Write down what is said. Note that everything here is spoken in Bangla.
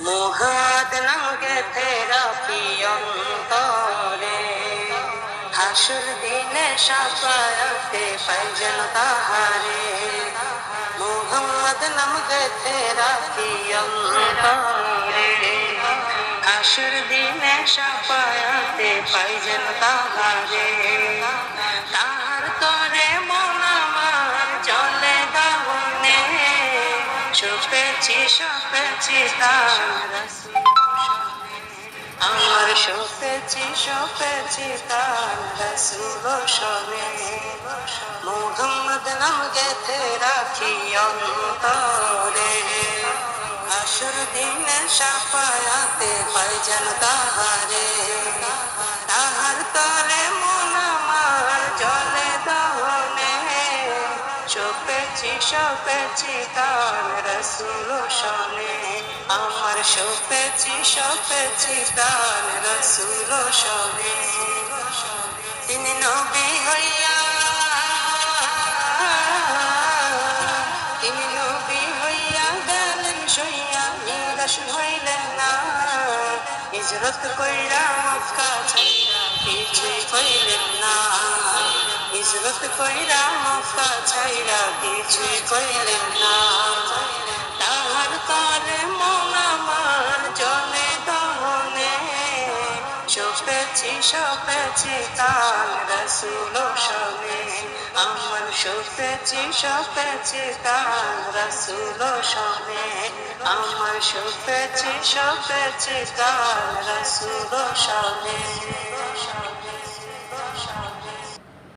মুহাদ নামকে ফেরা কি অন্তরে, হাসুর দিনে সাফায়াতে পাই যেন তাহারে। মুহাম্মদ নামকে ফেরা কি অন্তরে, হাসুর দিনে সাফায়াতে পাই যেন তাহারে। তাহার তরে মন আমার জলে দাহনে, সপেছি তার আমার সপেছি তার রসুল শোনে। মুহাম্মদ নাম গেথে রাখি অন্তরে, হাসুর দিনে সাফায়াতে পাই যেন তাহারে। তাহার তরে মন আমার জলে দহনে, সপেছি তার রসুল শোনে। আমার সপেছি তার রসুল শোনে। তিনি নবী হইয়া, তিনি নবী হইয়া গেলেন সইয়া, নিরাশ হইলেন না। হিজরত কইরা মক্কা ছাইরা কিছুই কইলেন না। হিজরত কইরা মক্কা ছাইরা কিছুই কইলেন না। তাহার তরে মন আমার জলে দহনে, সপেছি তার রসুল শোনে। আমার সপেছি তার রসুল শোনে। আমার সপেছি তার রসুল শোনে।